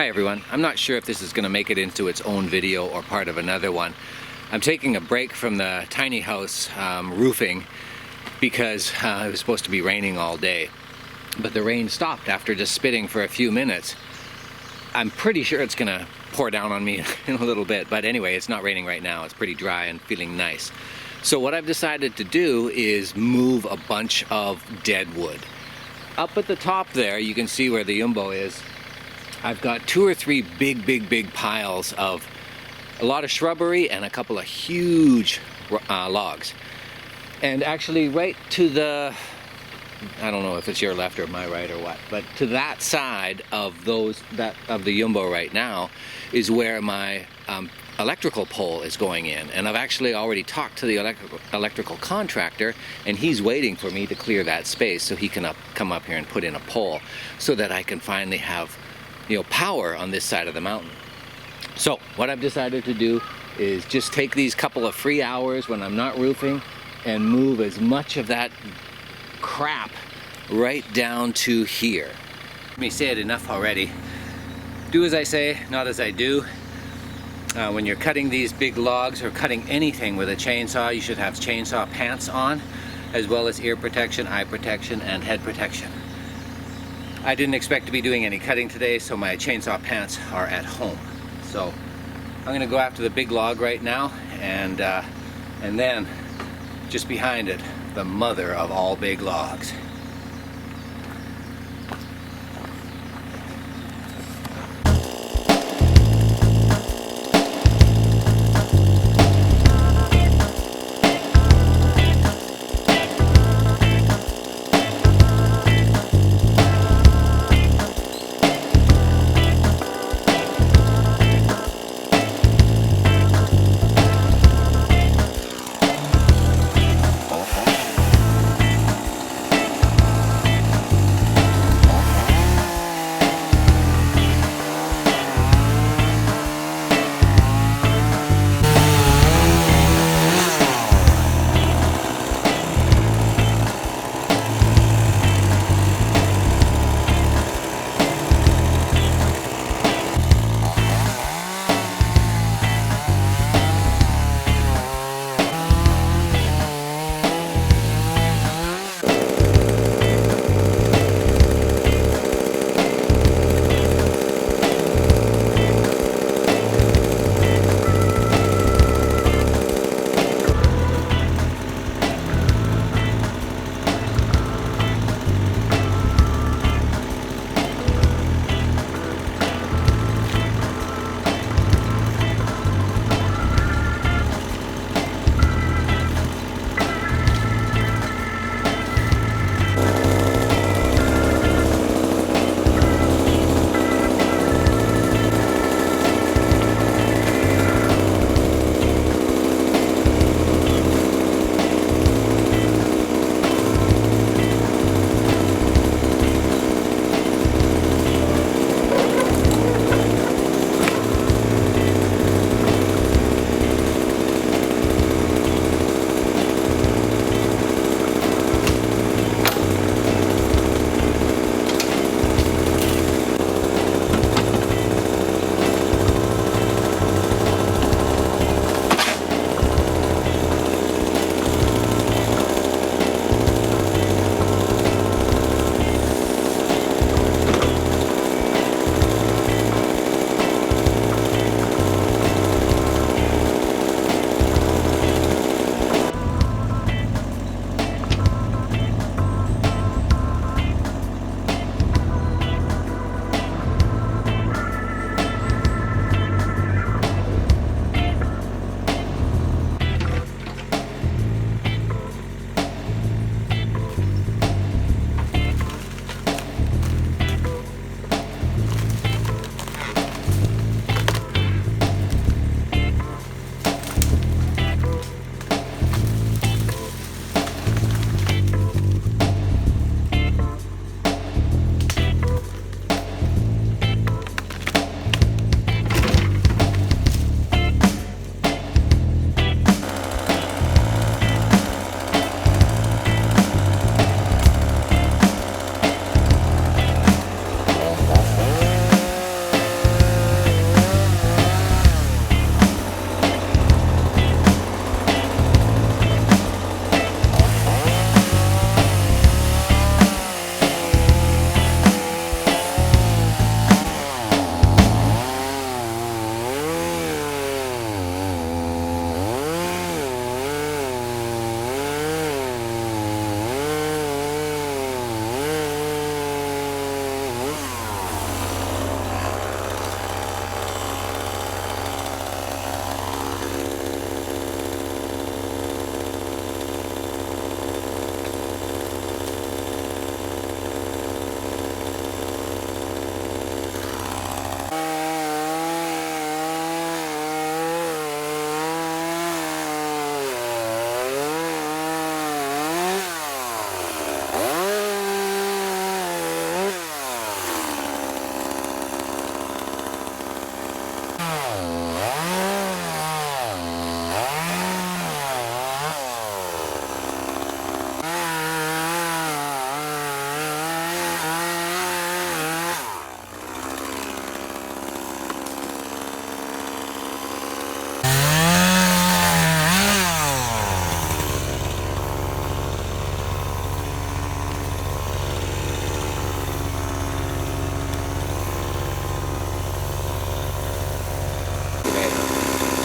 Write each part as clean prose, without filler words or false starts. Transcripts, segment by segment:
Hi everyone. I'm not sure if this is going to make it into its own video or part of another one. I'm taking a break from the tiny house roofing because it was supposed to be raining all day. But the rain stopped after just spitting for a few minutes. I'm pretty sure it's going to pour down on me in a little bit, but anyway, it's not raining right now. It's pretty dry and feeling nice. So what I've decided to do is move a bunch of dead wood. Up at the top there, you can see where the Yumbo is. I've got 2 or 3 big piles of a lot of shrubbery and a couple of huge logs. And actually right to the, I don't know if it's your left or my right or what, but to that side of the Yumbo right now is where my electrical pole is going in. And I've actually already talked to the electrical contractor, and he's waiting for me to clear that space so he can come up here and put in a pole so that I can finally have power on this side of the mountain. So what I've decided to do is just take these couple of free hours when I'm not roofing and move as much of that crap right down to here. Let me say it enough already. Do as I say, not as I do. When you're cutting these big logs or cutting anything with a chainsaw, you should have chainsaw pants on, as well as ear protection, eye protection, and head protection. I didn't expect to be doing any cutting today, so my chainsaw pants are at home. So I'm going to go after the big log right now, and then just behind it, the mother of all big logs.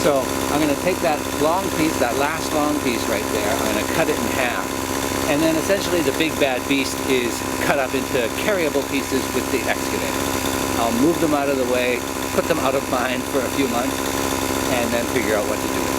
So I'm going to take that long piece, that last long piece right there, I'm going to cut it in half. And then essentially the big bad beast is cut up into carryable pieces with the excavator. I'll move them out of the way, put them out of mind for a few months, and then figure out what to do with them.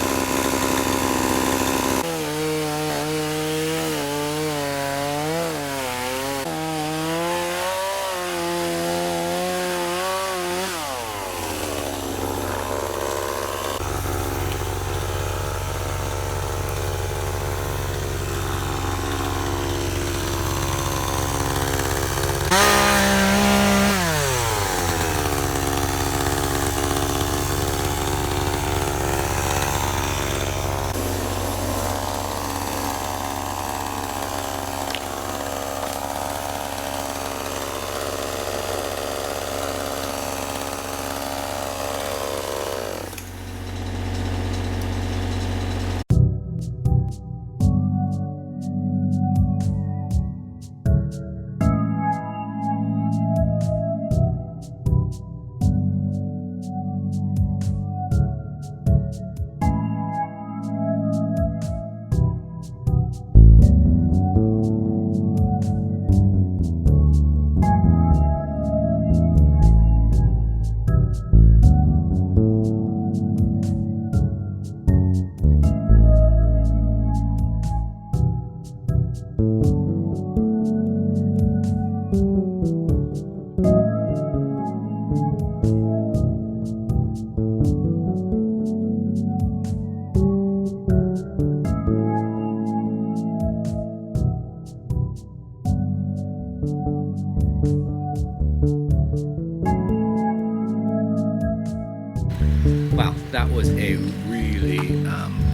Wow, that was a really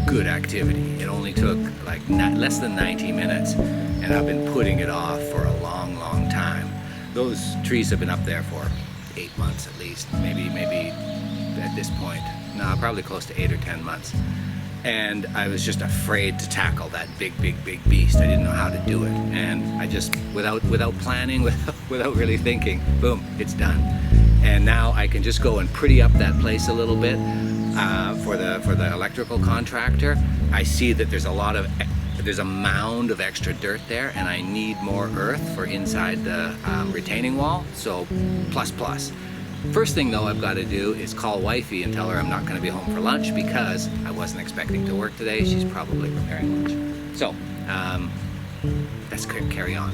good activity. It only took like less than 90 minutes, and I've been putting it off for a long, long time. Those trees have been up there for 8 months at least, maybe at this point. No, probably close to 8 or 10 months. And I was just afraid to tackle that big beast. I didn't know how to do it. And I just, without planning, without really thinking, boom, it's done. And now I can just go and pretty up that place a little bit for the electrical contractor. I see that there's a mound of extra dirt there, and I need more earth for inside the retaining wall. So plus. First thing though I've got to do is call wifey and tell her I'm not going to be home for lunch because I wasn't expecting to work today. She's probably preparing lunch. So let's carry on.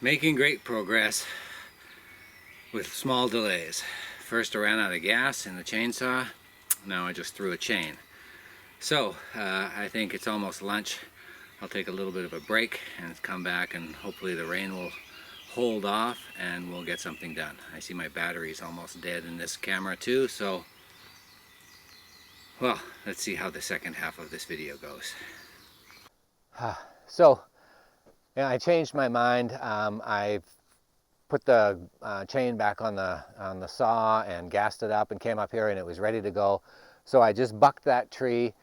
Making great progress with small delays. First I ran out of gas in the chainsaw, now I just threw a chain. So I think it's almost lunch. I'll take a little bit of a break and come back, and hopefully the rain will hold off and we'll get something done. I see my battery's almost dead in this camera too, so well, let's see how the second half of this video goes. So, yeah, I changed my mind. I put the chain back on the saw and gassed it up and came up here and it was ready to go. So I just bucked that tree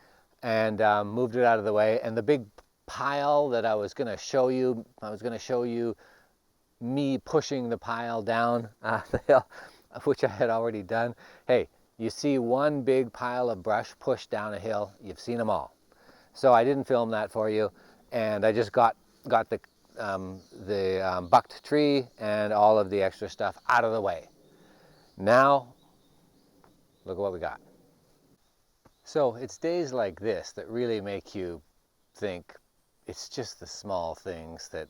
and moved it out of the way. And the big pile that I was going to show you, me pushing the pile down the hill, which I had already done. Hey, you see one big pile of brush pushed down a hill, you've seen them all. So I didn't film that for you, and I just got the bucked tree and all of the extra stuff out of the way. Now, look at what we got. So it's days like this that really make you think it's just the small things that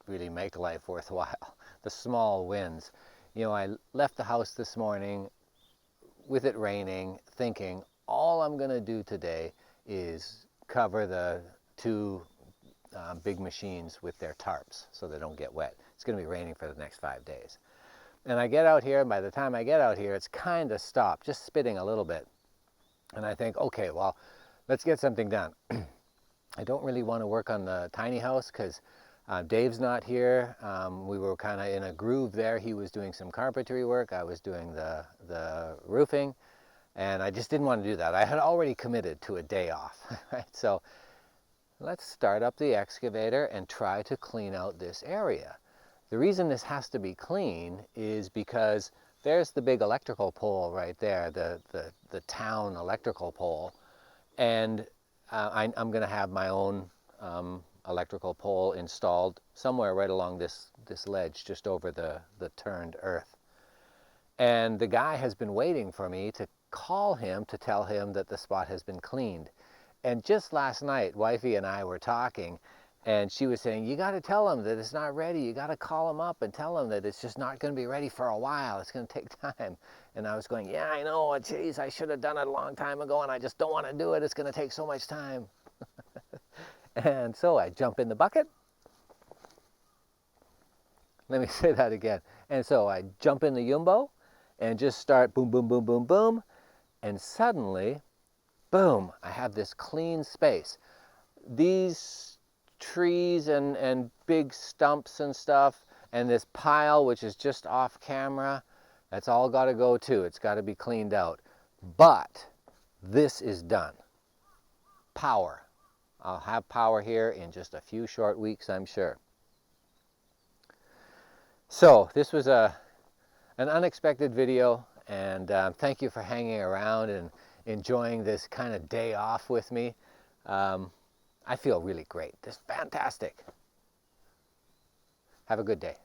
really make life worthwhile, the small wins. You know, I left the house this morning with it raining, thinking all I'm going to do today is cover the two big machines with their tarps so they don't get wet. It's going to be raining for the next 5 days. And I get out here, and by the time I get out here, it's kind of stopped, just spitting a little bit. And I think, okay, well, let's get something done. I don't really want to work on the tiny house because Dave's not here. We were kind of in a groove there. He was doing some carpentry work. I was doing the roofing. And I just didn't want to do that. I had already committed to a day off, right? So let's start up the excavator and try to clean out this area. The reason this has to be clean is because there's the big electrical pole right there, the town electrical pole. And I'm going to have my own electrical pole installed somewhere right along this ledge just over the turned earth. And the guy has been waiting for me to call him to tell him that the spot has been cleaned. And just last night, Wifey and I were talking, and she was saying, you got to tell him that it's not ready. You got to call him up and tell him that it's just not going to be ready for a while. It's going to take time. And I was going, yeah, I know. Geez, I should have done it a long time ago, and I just don't want to do it. It's going to take so much time. And so I jump in the bucket. Let me say that again. And so I jump in the Yumbo and just start boom, boom, boom, boom, boom. And suddenly, boom, I have this clean space. These trees and big stumps and stuff, and this pile, which is just off camera, that's all got to go too. It's got to be cleaned out. But this is done. Power. I'll have power here in just a few short weeks, I'm sure. So this was an unexpected video, and thank you for hanging around and enjoying this kind of day off with me. I feel really great. This is fantastic. Have a good day.